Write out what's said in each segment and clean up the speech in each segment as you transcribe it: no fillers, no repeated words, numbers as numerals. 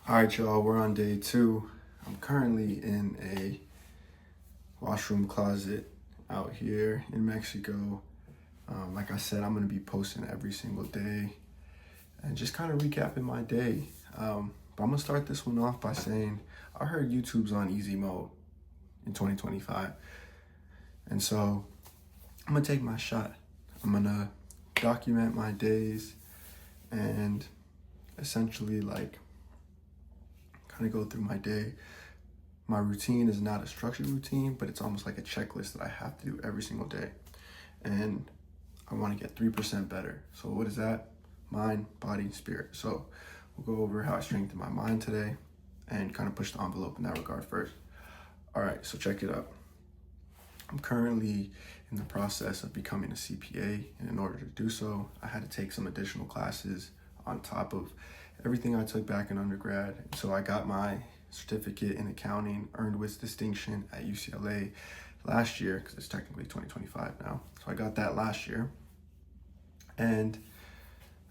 All right, y'all, we're on day 2. I'm currently in a washroom closet out here in Mexico. Like I said, I'm going to be posting every single day and just kind of recapping my day. But I'm going to start this one off by saying I heard YouTube's on easy mode in 2025. And so I'm going to take my shot. I'm going to document my days and essentially kind of go through my day. My routine is not a structured routine, but it's almost like a checklist that I have to do every single day. And I want to get 3% better. So what is that? Mind, body, spirit. So we'll go over how I strengthened my mind today and kind of push the envelope in that regard first. All right, so check it out. I'm currently in the process of becoming a CPA, and in order to do so, I had to take some additional classes on top of everything I took back in undergrad. So I got my certificate in accounting, earned with distinction at UCLA last year, because it's technically 2025 now. So I got that last year. And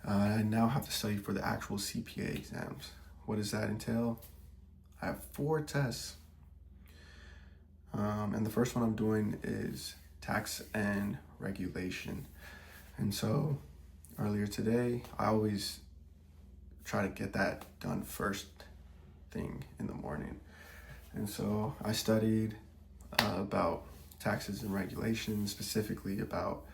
I now have to study for the actual CPA exams. What does that entail? I have 4 tests. And the first one I'm doing is tax and regulation. And so earlier today, I always try to get that done first thing in the morning. And so I studied about taxes and regulations, specifically about,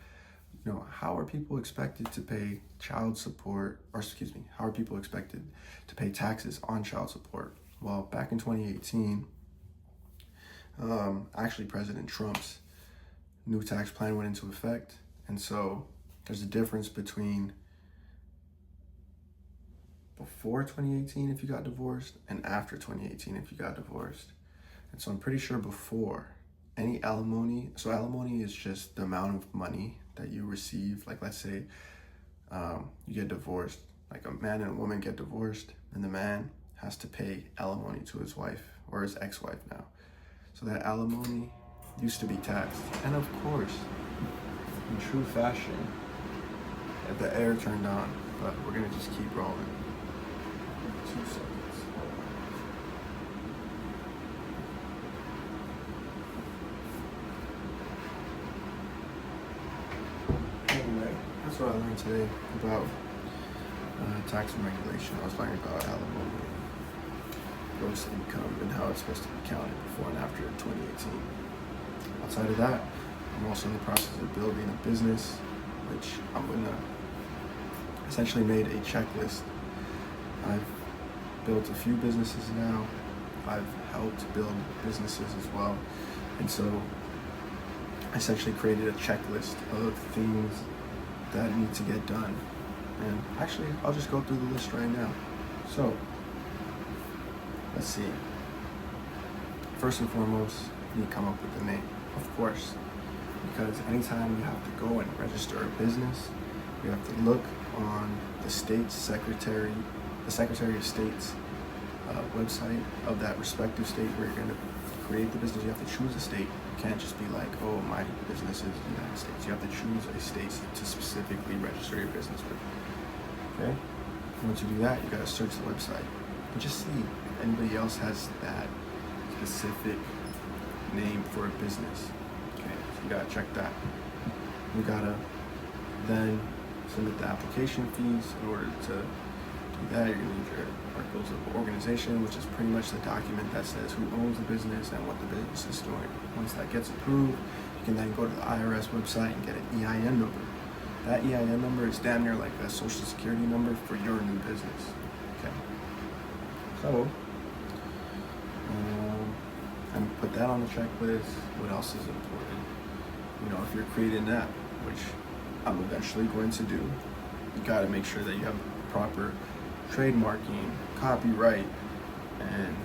how are people expected to pay child support, how are people expected to pay taxes on child support? Well, back in 2018, actually President Trump's new tax plan went into effect. And so there's a difference between before 2018 if you got divorced and after 2018 if you got divorced. And so I'm pretty sure before, any alimony, so alimony is just the amount of money that you receive. Like, let's say you get divorced, like a man and a woman get divorced, and the man has to pay alimony to his wife or his ex-wife now. So that alimony used to be taxed. And of course, in true fashion, the air turned on, but we're gonna just keep rolling. 2 seconds. Anyway, that's what I learned today about tax and regulation. I was learning about alimony, gross income, and how it's supposed to be counted before and after 2018. Outside of that, I'm also in the process of building a business, which I'm gonna essentially made a checklist. I've built a few businesses now. I've helped build businesses as well. And so I essentially created a checklist of things that need to get done. And actually, I'll just go through the list right now. So, let's see. First and foremost, you need to come up with a name, of course. Because anytime you have to go and register a business, you have to look on the Secretary of State's website of that respective state where you're going to create the business. You have to choose a state. You can't just be like, oh, my business is the United States. You have to choose a state to specifically register your business with. Okay? Once you do that, you got to search the website and just see if anybody else has that specific name for a business. Okay, so you got to check that. You got to then submit the application fees. In order to do that, you're going to need your articles of organization, which is pretty much the document that says who owns the business and what the business is doing. Once that gets approved, you can then go to the IRS website and get an EIN number. That EIN number is damn near like a social security number for your new business. Okay. So, and put that on the checklist. What else is important? If you're creating an app, which I'm eventually going to do, you got to make sure that you have proper trademarking, copyright, and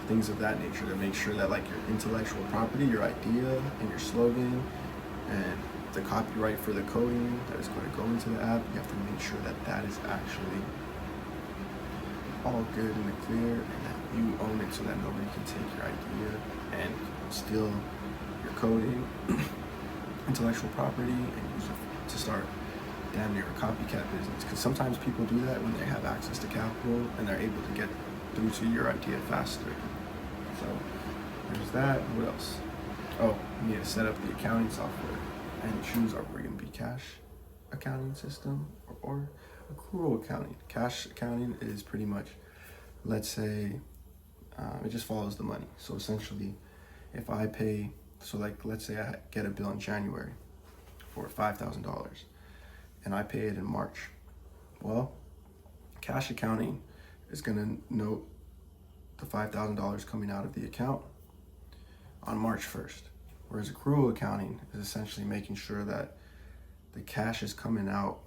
things of that nature to make sure that like your intellectual property, your idea, and your slogan, and the copyright for the coding that is going to go into the app, you have to make sure that that is actually all good in the clear and that you own it, so that nobody can take your idea and steal your coding, intellectual property, and use it to start damn near a copycat business. Because sometimes people do that when they have access to capital and they're able to get through to your idea faster. So there's that. What else? Oh, you need to set up the accounting software and choose, are we going to be cash accounting system or accrual accounting? Cash accounting is pretty much, let's say, it just follows the money. So essentially, if I pay, so like let's say I get a bill in January for $5,000 and I pay it in March. Well, cash accounting is going to note the $5,000 coming out of the account on March 1st. Whereas accrual accounting is essentially making sure that the cash is coming out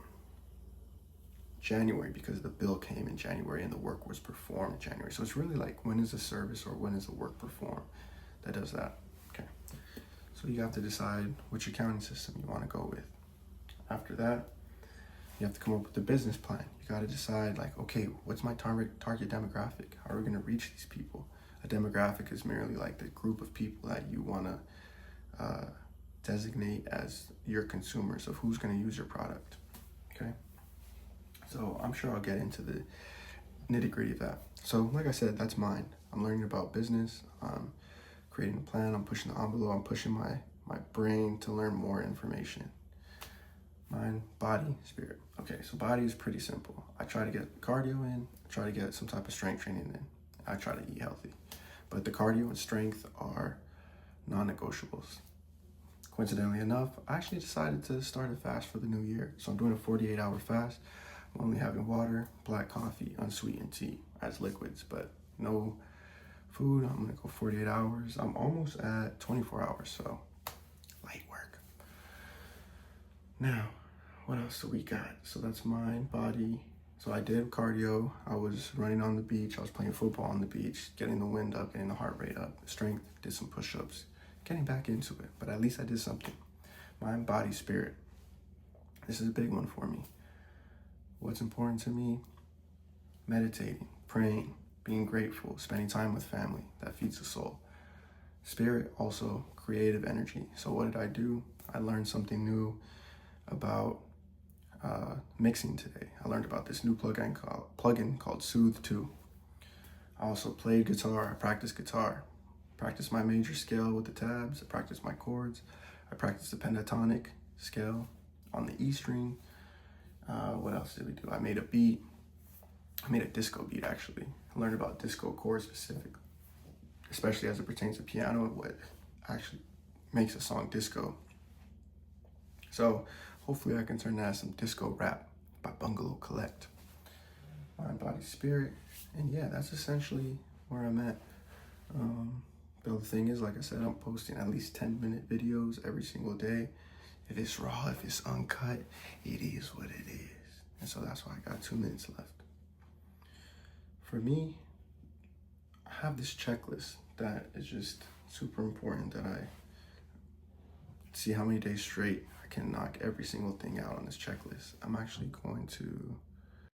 January because the bill came in January and the work was performed in January. So it's really like, when is the service or when is the work performed that does that. Okay. So you have to decide which accounting system you want to go with. After that, you have to come up with a business plan. You got to decide like, okay, what's my target demographic? How are we going to reach these people? A demographic is merely like the group of people that you want to designate as your consumers of who's going to use your product. Okay. So I'm sure I'll get into the nitty gritty of that. So like I said, that's mine. I'm learning about business. I'm creating a plan. I'm pushing the envelope. I'm pushing my brain to learn more information. Mind, body, spirit. Okay, so body is pretty simple. I try to get cardio in. I try to get some type of strength training in. I try to eat healthy. But the cardio and strength are non-negotiables. Coincidentally enough, I actually decided to start a fast for the new year. So I'm doing a 48-hour fast. I'm only having water, black coffee, unsweetened tea as liquids, but no food. I'm gonna go 48 hours. I'm almost at 24 hours, so light work. Now, what else do we got? So that's mind, body. So I did cardio. I was running on the beach. I was playing football on the beach, getting the wind up, getting the heart rate up. Strength, did some push-ups, getting back into it, but at least I did something. Mind, body, spirit. This is a big one for me. What's important to me? Meditating, praying, being grateful, spending time with family. That feeds the soul. Spirit, also creative energy. So what did I do? I learned something new about mixing today. I learned about this new plugin called Soothe 2. I also played guitar. I practiced guitar. Practiced my major scale with the tabs. I practiced my chords. I practiced the pentatonic scale on the E string. What else did we do? I made a beat. I made a disco beat, actually. I learned about disco chords specifically, especially as it pertains to piano, what actually makes a song disco. So hopefully I can turn that as some disco rap by Bungalow Collect. Mind, body, spirit. And yeah, that's essentially where I'm at. But the thing is, like I said, I'm posting at least 10-minute videos every single day. If it's raw, if it's uncut, it is what it is. And so that's why I got 2 minutes left. For me, I have this checklist that is just super important, that I see how many days straight I can knock every single thing out on this checklist. I'm actually going to